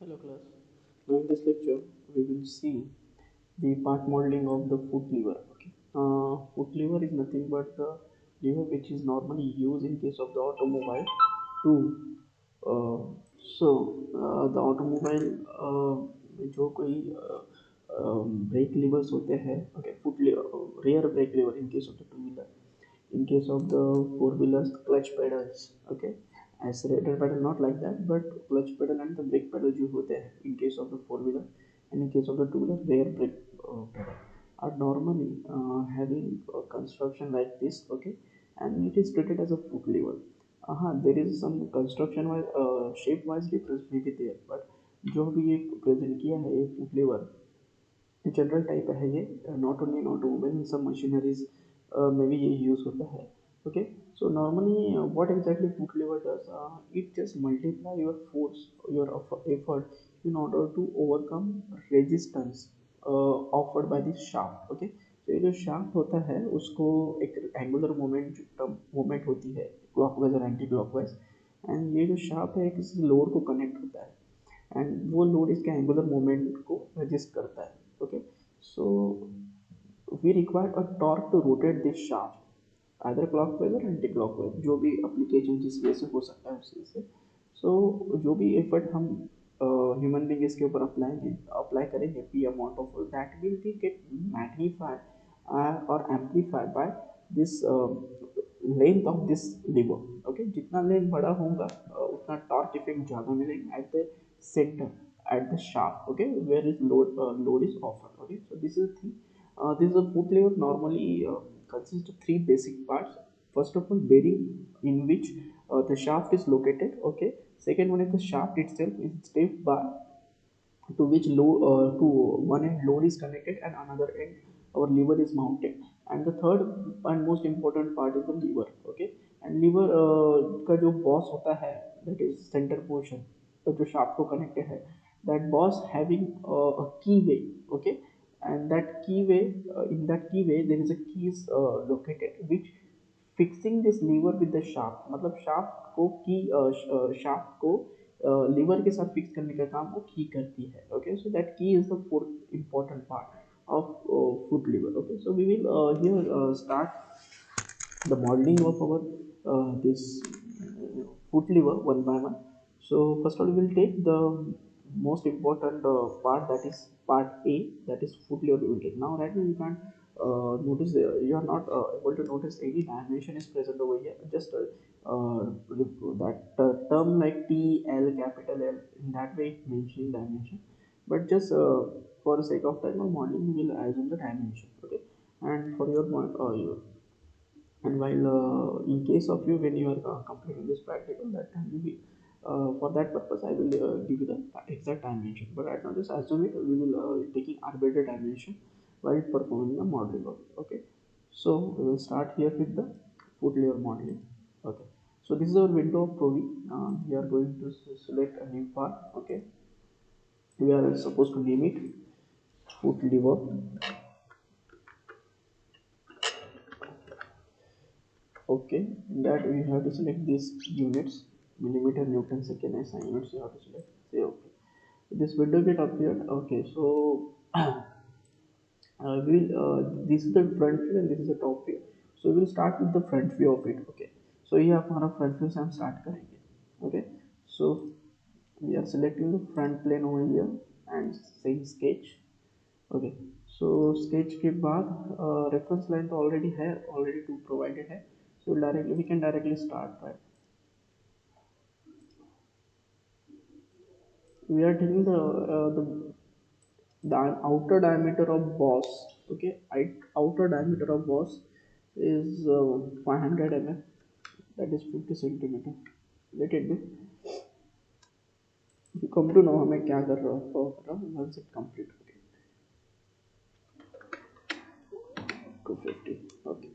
Hello class. Now in this lecture we will see the part modeling of the foot lever. Okay. Foot lever is nothing but the lever which is normally used in case of the automobile to uh, the automobile जो कोई break levers होते हैं okay foot rear brake lever in case of the two wheeler in case of the four wheelers clutch pedals okay accelerator pedal not like that but clutch pedal and the brake pedal जो होते हैं in case of the four wheeler and in case of the two wheeler rear brake pedal are normally having a construction like this okay and it is treated as a foot lever there is some construction wise shape wise difference may be there but जो भी ये present किया है ये foot liver general type है ये not only in automobile इन सब मशीनरीज में भी ये यूज़ होता है okay so normally what exactly foot lever does it just multiply your force your effort in order to overcome resistance offered by this shaft okay तो ये जो शाफ्ट होता है उसको एक एंगुलर मोमेंट होती है क्लॉकवाइज और एंटी क्लॉकवाइज एंड ये जो शाफ्ट है किसी लोड को कनेक्ट होता है एंड वो लोड इसके एंगुलर मोमेंट को रजिस्ट करता है okay so we require a torque to rotate this shaft either clockwise और एंटी क्लॉकवाइज जो भी अप्लीकेशन जिस वे से हो सकता है उस चीज़ से सो जो भी एफर्ट हम ह्यूमन बींग इसके ऊपर अप्लाई करेंगे P amount of that will be get magnified और amplified by this length of this lever okay जितना लेंथ बड़ा होगा उतना टॉर्क इफेक्ट ज़्यादा मिलेगा at the center at the shaft okay where is load is offered okay so this is the thing this is a foot lever normally consists of three basic parts first of all bearing in which the shaft is located okay second one is the shaft itself is stiff bar to which load to one end load is connected and another end our lever is mounted and the third and most important part is the lever okay and lever का जो boss होता है that is center portion तो जो shaft को connected है that boss having a keyway okay and that keyway in that keyway there is a keys located which fixing this lever with the shaft मतलब shaft को lever के साथ fix करने का काम वो की करती है okay so that key is the fourth important part of foot lever okay so we will here start the modeling of our this foot lever one by one. So first of all, we will take the most important part that is part A, that is foot lever. We will take now. Right now, you can't notice you are not able to notice any dimension is present over here. Just that term like T L capital L in that way mentioning dimension. But just for the sake of time of modeling, we will assume the dimension. Okay, and for your and while in case of you when you are completing this practical that time you will for that purpose I will give you the exact dimension but right now just assume it we will taking arbitrary dimension while performing the modeling of it okay so we will start here with the foot lever modeling okay so this is our window of Provi we are going to select a new part okay we are supposed to name it foot lever okay that we have to select these units millimeter newton second SI units you have to select say okay this window get appeared okay so this is the front view and this is the top view so we'll start with the front view of it okay so ये हमारा front view से हम start करेंगे okay so we are selecting the front plane over here and saying sketch okay so sketch के बाद reference line तो already है already to provided है so directly we can directly start right we are taking the outer diameter of boss okay outer diameter of boss is 500 mm that is 50 centimeter let it be you come to know हमें क्या कर रहा हूँ once it complete okay 250 okay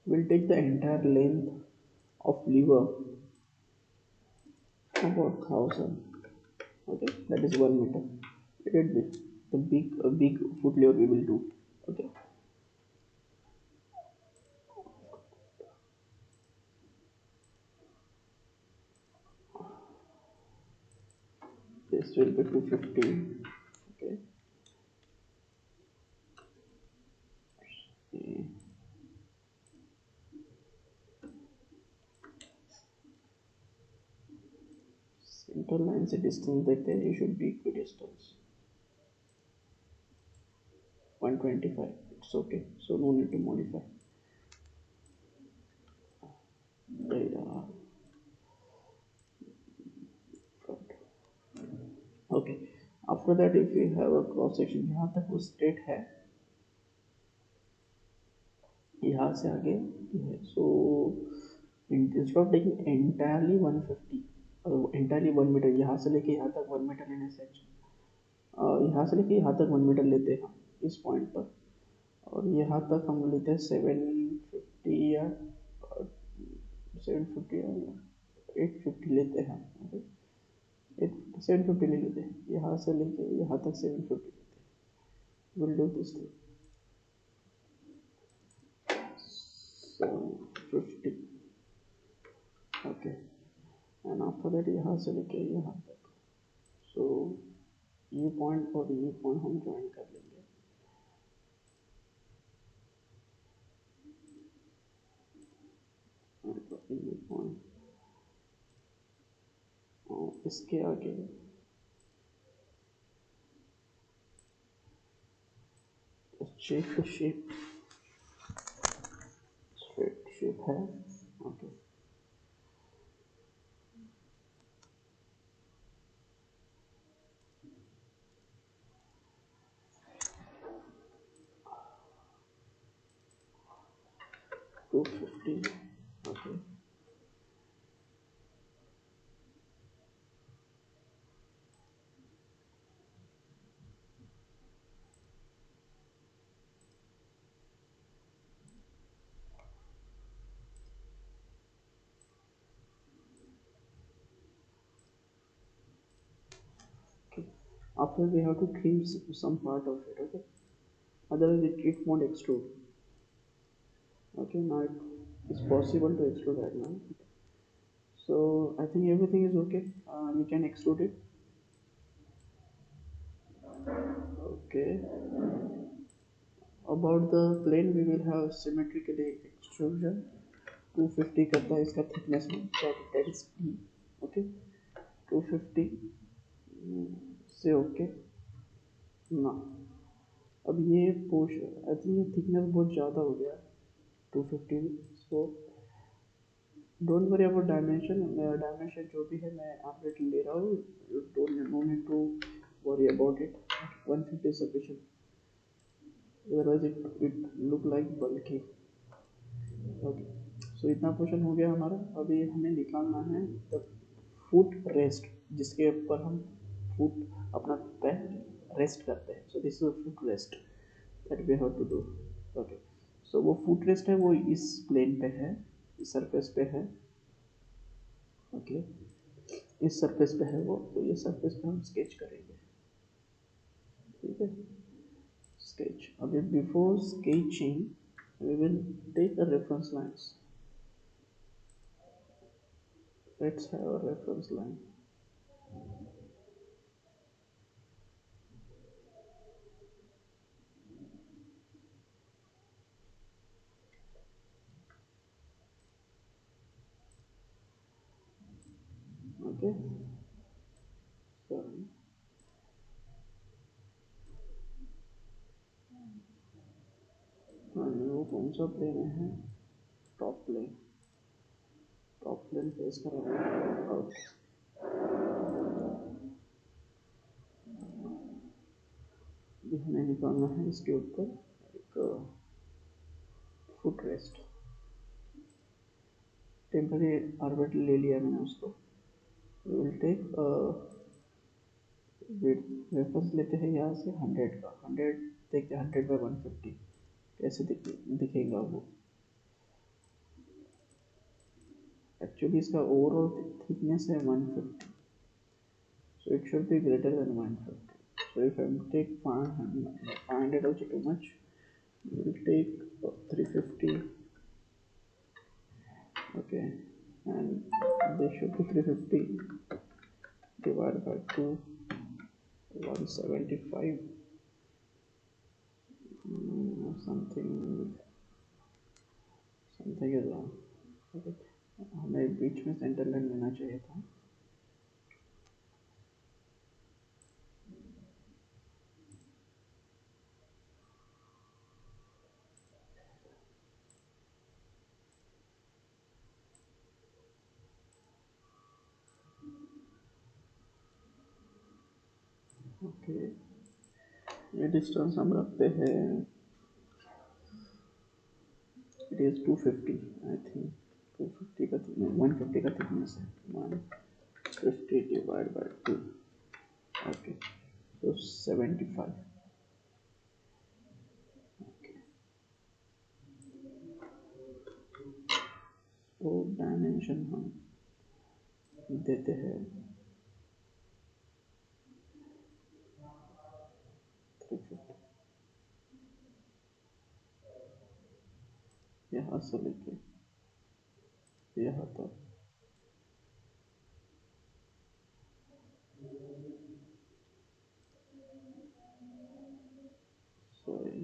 we'll take the entire length of lever about 1000. Okay, that is 1 meter. Let it be the big foot lever we will do. Okay, this will be 250. Okay. Okay. Center line से distance देखते हैं, ये should be equidistance 125. It's okay, so no need to modify. Yeah, front. Okay, after that if we have a cross section यहाँ तक वो straight है, यहाँ से आगे है, so instead of taking entirely 150 entirely 1 meter, यहाँ से लेके यहाँ तक 1 meter लेने से यहाँ से लेके यहाँ तक 1 meter लेते हैं इस पॉइंट पर, और यहाँ तक हम लेते हैं 750 या 750 या 850 लेते हैं। ओके, 750 ले लेते हैं, यहाँ से लेके यहाँ तक 750 लेते हैं। Will do this thing 750। Okay, and after that यहाँ से लेके यहाँ तक, सो ये पॉइंट और ये पॉइंट हम ज्वाइन कर लेंगे। ये पॉइंट और इसके आगे shape to shape straight shape है। Okay, to 250। Okay, okay. After we have to trim some part of it. Okay, otherwise it won't extrude. Okay, now it is possible to extrude right now. So I think everything is okay. We can extrude it. Okay, about the plane we will have symmetrically extrusion 250 करता है इसका thickness में, that is P. Okay, 250 से okay ना। अब ये portion I think ये thickness बहुत ज़्यादा हो गया 250, so don't worry about dimension. Dimension जो भी है मैं अपडेट ले रहा हूँ, don't no need to worry about it. 150 sufficient, otherwise it look like bulky. Okay, so इतना पोर्शन हो गया हमारा। अभी हमें निकालना है द फुट रेस्ट, जिसके ऊपर हम फुट अपना पैर रेस्ट करते हैं। So this is a foot rest that we have to do. Okay, so वो फुट रेस्ट है वो इस प्लेन पे है, इस सरफेस पे है। ओके, इस सरफेस पे है वो, तो ये सरफेस पे हम स्केच करेंगे। ठीक है, स्केच। अभी before sketching we will take a reference lines. Let's have a reference line. Okay, sorry, वो कौन सा प्लेन है? Top plane, top plane face करेंगे। ओके, अभी हमें निकालना है इसके ऊपर एक फुट रेस्ट। टेम्पररी ऑर्बिटल ले लिया मैंने उसको। वी विल टेक रेफरेंस लेते हैं यहाँ से 100 का। 100 देखते हैं, 100/150 कैसे दिखेगा वो। एक्चुअली इसका ओवरऑल थिकनेस है 150, so it should be greater than 150. So if I take 500, 500 also too much. We will take 350. Okay, and this should be 350 divided by 2, 175. Something something is wrong. Okay, हमें बीच में centre line लेना चाहिए था. Okay, ये distance हम रखते हैं, it is 250 I think. 250 का थिकनेस, 150 का थिकनेस है. 150 डिवाइड बाय 2. ओके, तो 75. ओके, तो डायमेंशन हम देते हैं 350. यहाँ से लेके यहाँ तक. सॉरी,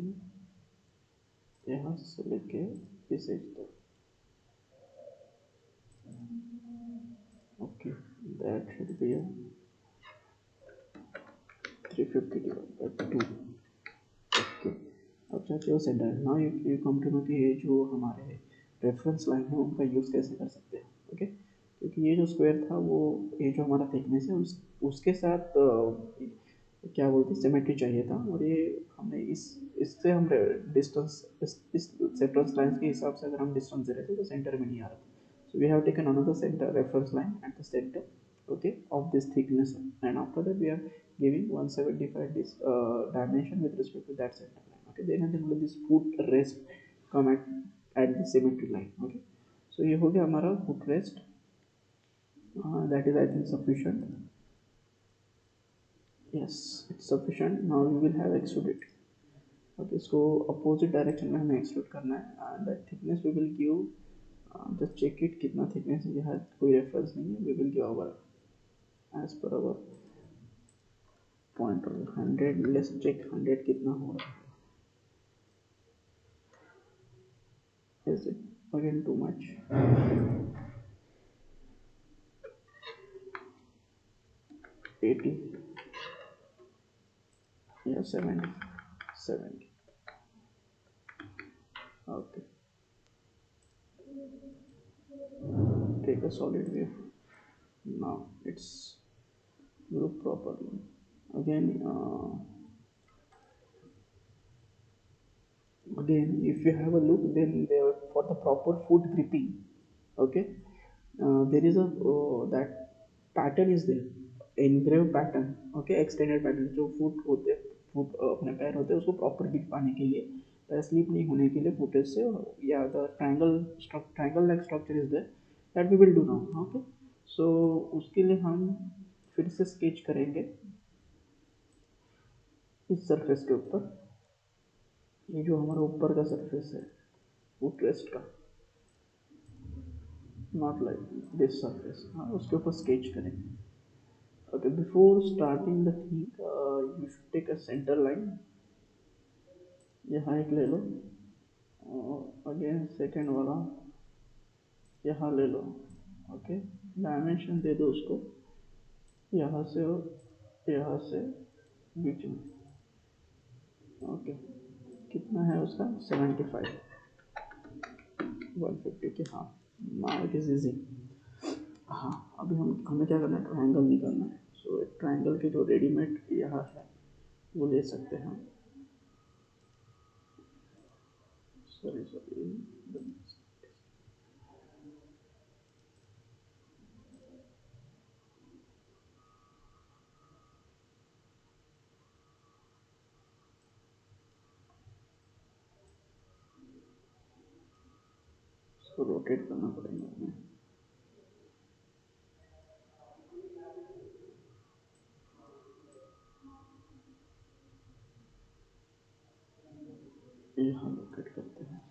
यहाँ से लेके इस एज तक. Okay, that should be 350 divided by 2. Okay, अब जाके वो center. Now you come to know कि ये जो हमारे रेफरेंस लाइन है उनका यूज़ कैसे कर सकते हैं. ओके, क्योंकि ये जो स्क्वायर था वो, ये जो हमारा थिकनेस है उसके साथ क्या बोलते हैं सिमेट्री चाहिए था, और ये हमने इससे हम डिस्टेंस, इस रेफरेंस लाइन के हिसाब से अगर हम डिस्टेंस दे रहे थे तो सेंटर में नहीं आ रहा था. So we have taken another center reference line at the center, okay, of this thickness, and after that we are giving 175 this dimension with respect to that center line. Okay, then only this foot rest come at the symmetry line. Okay, so ये हो गया हमारा foot rest. That is I think sufficient. Yes, it's sufficient. Now we will have extrude it. Okay, इसको opposite direction में हमें extrude करना है, and the thickness we will give, just check it कितना thickness है. यहाँ कोई reference नहीं है. We will give our as per our point of 100. let's check 100 कितना हो रहा है. is it again too much? 80 या 70. 70. okay, take a solid view. Now it's look properly again. Again, if you have a look, then there for the proper foot gripping, okay, there is a that pattern is there, engraved pattern. Okay, extended pattern जो foot होते हैं, foot अपने पैर होते हैं उसको proper grip पाने के लिए, पैर स्लिप नहीं होने के लिए फुटेज से, या the triangle like structure is there, that we will do now. Okay, so उसके लिए हम फिर से स्केच करेंगे इस सरफेस के ऊपर. ये जो हमारा ऊपर का सरफेस है फुट रेस्ट का, नॉट लाइक दिस सरफेस, हाँ उसके ऊपर स्केच करेंगे. Okay, before starting the thing you should take a center line. यहाँ एक ले लो, अगेन सेकेंड वाला यहाँ ले लो. ओके, डायमेंशन दे दो उसको, यहाँ से और यहाँ से बीच में. ओके, कितना है उसका 75, 150 के. हाँ, नाउ इट इज इजी. हाँ, अभी हमें क्या करना है, ट्रायंगल निकालना है. सो ट्रायंगल के जो रेडीमेड यहाँ है वो ले सकते हैं. सॉरी सॉरी, इसको रोटेट करना पड़ेगा हमें. यहाँ लोकेट करते हैं।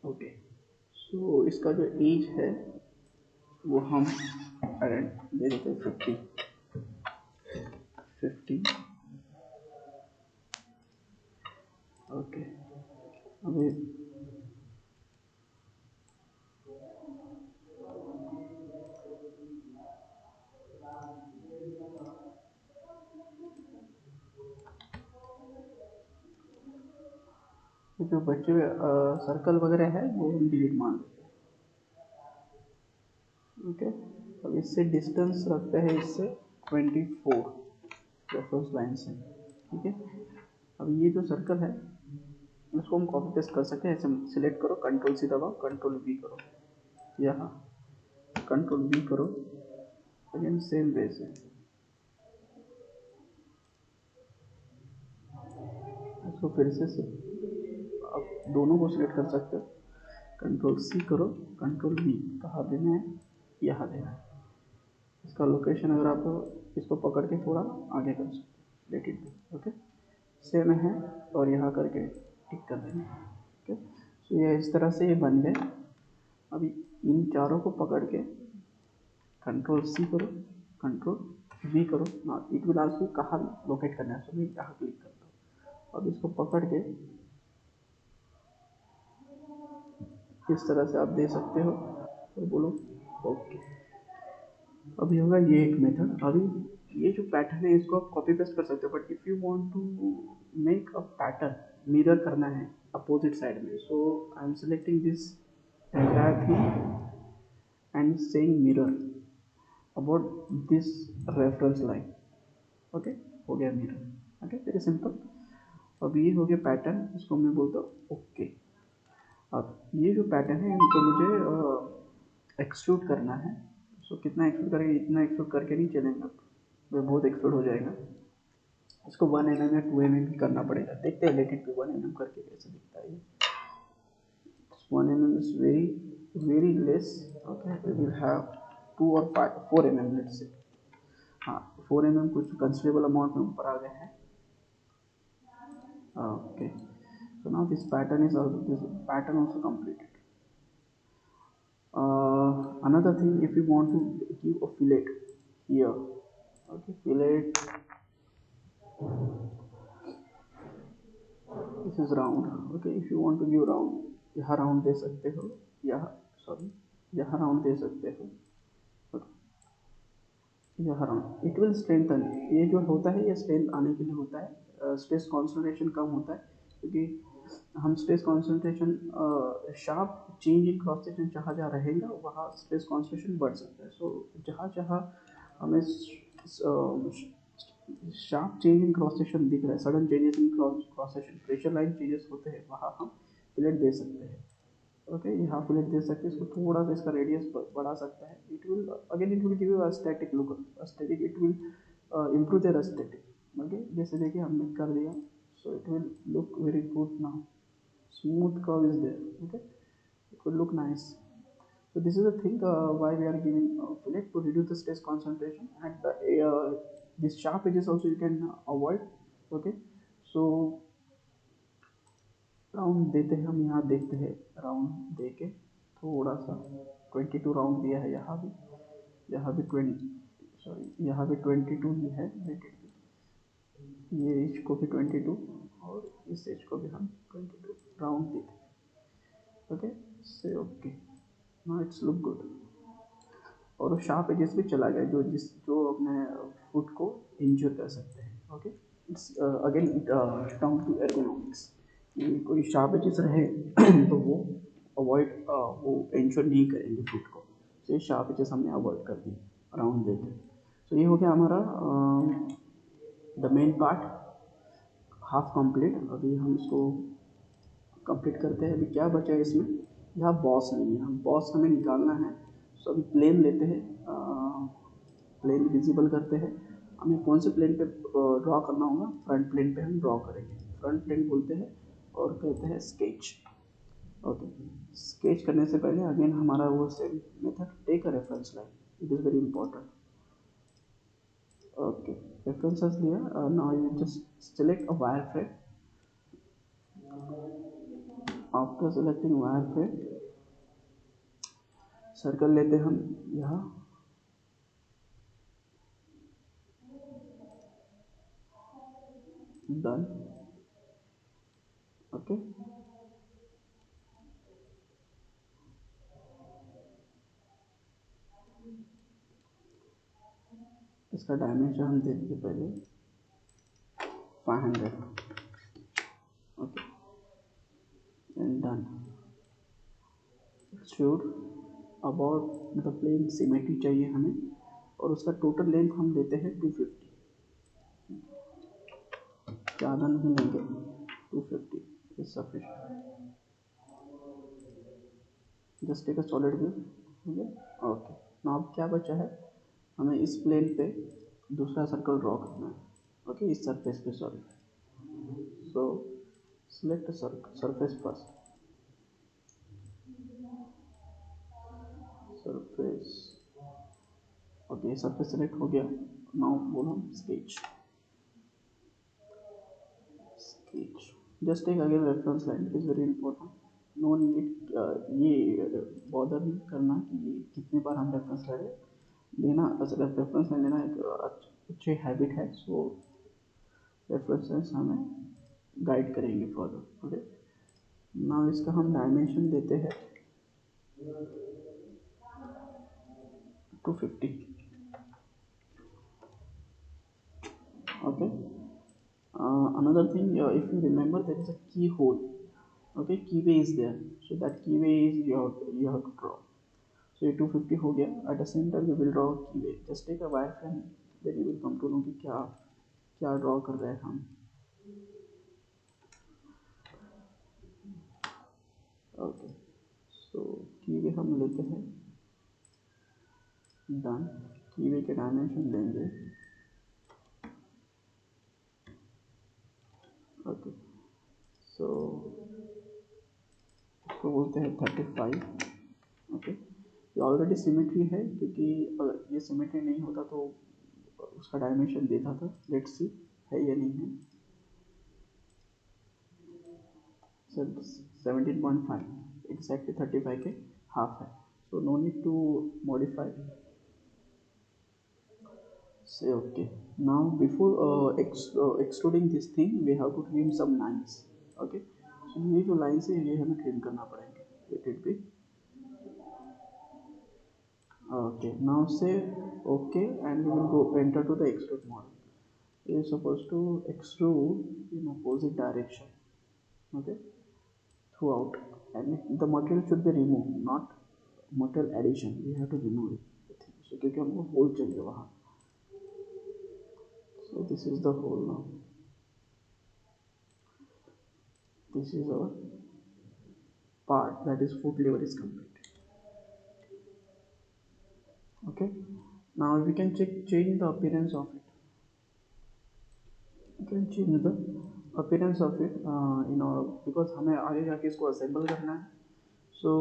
ओके, सो इसका जो एज है वो हम दे देते हैं 50। ओके, अभी जो बच्चे सर्कल वगैरह है वो हम डिलीट मान लेते हैं। ओके, अब इससे डिस्टेंस रखते हैं इससे 24 रेफरेंस लाइन से। ठीक है, अब ये जो सर्कल है इसको हम कॉपी पेस्ट कर सकते हैं। ऐसे सिलेक्ट करो, कंट्रोल सी दबाओ, कंट्रोल वी करो, यहाँ कंट्रोल वी करो, अगेन सेम वे से इसको फिर से आप दोनों को सिलेक्ट कर सकते हो। कंट्रोल सी करो, कंट्रोल वी, कहाँ देना है, यहाँ देना है। इसका लोकेशन अगर आप इसको पकड़ के थोड़ा आगे कर सकते हो, late it B. Okay, same है, और यहाँ करके टिक कर देना है। ओके, सो ये इस तरह से ये बन गए। अभी इन चारों को पकड़ के कंट्रोल सी करो, कंट्रोल वी करो ना, इट विल आस्क यू कहाँ लोकेट करना है, सो मैं यहाँ क्लिक करता हूँ। अब इसको पकड़ के इस तरह से आप दे सकते हो, तो बोलो ओके। अभी होगा ये एक मेथड। अभी ये जो पैटर्न है इसको आप कॉपी पेस्ट कर सकते हो, but if you want to make a pattern mirror करना है अपोजिट साइड में, so I am selecting this entire thing and saying mirror about this reference line. Okay, हो गया मिरर। Okay, very simple. अब ये हो गया पैटर्न, इसको मैं बोलता हूँ ओके। अब ये जो पैटर्न है इनको मुझे एक्सट्रूड करना है। सो कितना एक्सट्रूड करेंगे, इतना एक्सट्रूड करके नहीं चलेगा, वो बहुत एक्सट्रूड हो जाएगा। इसको 1 mm या 2 mm ही करना पड़ेगा। देखते हैं लेट इट बी 1 mm करके कैसे दिखता है ये। 1 mm is very less. Okay, we will have 2 or 4 mm, let's say। हाँ, 4 mm कुछ कंसिडरेबल अमाउंट में ऊपर आ गए हैं। Okay, so now this pattern also completed। Another thing, if you want to give a fillet here, okay, fillet, this is round। okay, if you want to give round, यहाँ round दे सकते हो, यहाँ sorry यहाँ round दे सकते हो, यहाँ round. It will strengthen, ये जो होता है ये स्ट्रेंथ आने के लिए होता है, स्ट्रेस कॉन्सेंट्रेशन कम होता है, क्योंकि हम stress concentration sharp change in cross section जहाँ जहाँ रहेगा वहाँ स्ट्रेस कॉन्सेंट्रेशन बढ़ सकता है। सो जहाँ जहाँ हमें sharp change in cross section दिख रहा है, sudden changes in cross section, pressure line changes होते हैं, वहाँ हम फिलेट दे सकते हैं। ओके, यहाँ फिलेट दे सकते हैं। इसको थोड़ा सा इसका रेडियस बढ़ा सकता है। It will again it will give you aesthetic look, aesthetic, it will improve their aesthetic. Okay, जैसे देखिए हमने कर दिया, so it will look very good now. Smooth curve is there। Okay, it will look nice। So this is the thing why we are giving fillet, to reduce the stress concentration, and this sharp edges also you can avoid। okay, so round देते हैं हम, यहाँ देखते हैं round दे के थोड़ा सा 22 round दिया है, यहाँ भी 20, सॉरी यहाँ भी 22 ही है। ये एज को भी 22 और इस एज को भी हम 22 राउंड देते हैं। ओके, से okay, now it's look good. और वो शार्प एजेस भी चला गया जो अपने फुट को इंजर कर सकते हैं। Okay, it's again it down to ergonomics. कोई शार्प एजेस रहे तो वो अवॉइड, वो इंजर नहीं करेंगे फुट को। तो ये शार्प एजेस हमने अवॉइड कर दी राउंड देके। तो ये हो गया हमारा the main part half complete. अभी हम इसको कंप्लीट करते हैं। अभी क्या बचा है इसमें, यहाँ बॉस नहीं है, हम बॉस हमें निकालना है। सो अभी प्लेन लेते हैं, प्लेन विजिबल करते हैं, हमें कौन से प्लेन पे ड्रॉ करना होगा, फ्रंट प्लेन पे हम ड्रॉ करेंगे, फ्रंट प्लेन बोलते हैं और कहते हैं स्केच। ओके, स्केच करने से पहले अगेन हमारा वो same method, take a reference line, it is very important. Okay, references लिया, now you just select a wire frame. After selecting wire frame, circle लेते हम यहाँ, डन। ओके, इसका डायमेंशन हम दे देंगे पहले 500। Okay, and done. Sure about the plane symmetry चाहिए हमें, और उसका टोटल लेंथ हम लेते हैं 250, ज़्यादा नहीं लेंगे, 250 is sufficient. Just take a solid view, ठीक है। ओके, नाउ अब क्या बचा है, हमें इस प्लेन पे दूसरा सर्कल ड्रॉ करना है। ओके, इस सरफेस पे, sorry, so select surface first, surface. Okay, surface select हो गया, नाउ बोलो sketch, sketch. Just take again reference line, it is very important. No need ये बॉदर नहीं करना कि ये कितनी बार हम रेफरेंस लेना, रेफरेंस लाइन लेना एक अच्छी हैबिट है, सो रेफरेंसेस हमें गाइड करेंगे फॉरदर। ओके, नाउ इसका हम डायमेंशन देते हैं 250। Okay, another thing, if you remember, there is a keyhole. Okay, keyway is there, so that keyway is you have to draw. So ये 250 हो गया, at the same time you will draw keyway, just take a wireframe, then you will come to know कि क्या क्या draw कर रहे हैं हम। ओके, सो कीवे हम लेते हैं, डन। कीवे के डायमेंशन देंगे, ओके, सो इसको बोलते हैं 35। ओके, ये ऑलरेडी सिमेट्री है, क्योंकि अगर ये सिमेट्री नहीं होता तो उसका डायमेंशन देता था। लेट्स सी है या नहीं है। सर 17.5 एग्जैक्टली 35 के हाफ है, so no need to modify, say okay. Now before extruding this thing we have to trim some lines. Okay, so ये जो लाइन्स है ये हमें ट्रिम करना पड़ेंगे, let it be. Okay, now say okay, and we will go enter to the extrude model. It is supposed to extrude in opposite direction, okay, throughout, and the material should be removed, not material addition, we have to remove it, so क्योंकि हमको whole चाहिए वहाँ, so this is the hole now, this is our part, that is foot lever is complete. Okay, now we can change the appearance of it. You can change the appearance of it, because हमें आगे जाके इसको assemble करना है, so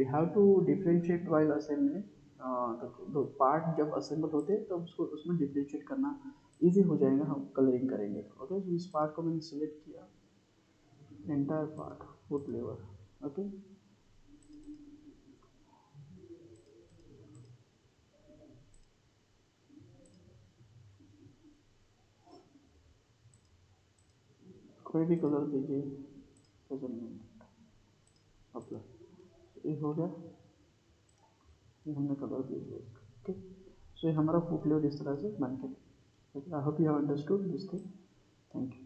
we have to differentiate while assembling, the part जब assemble होते हैं तो उसको उसमें differentiate करना easy हो जाएगा, हम कलरिंग करेंगे। ओके, so इस पार्ट को मैंने select किया, entire part foot lever। Okay, कोई भी कलर दीजिए, अप्लाई, ये हो गया, ये हमने कलर दे दिया इसका। ओके, सो ये हमारा फुट लेवर इस तरह से बन के। I hope you have understood this thing. Thank you.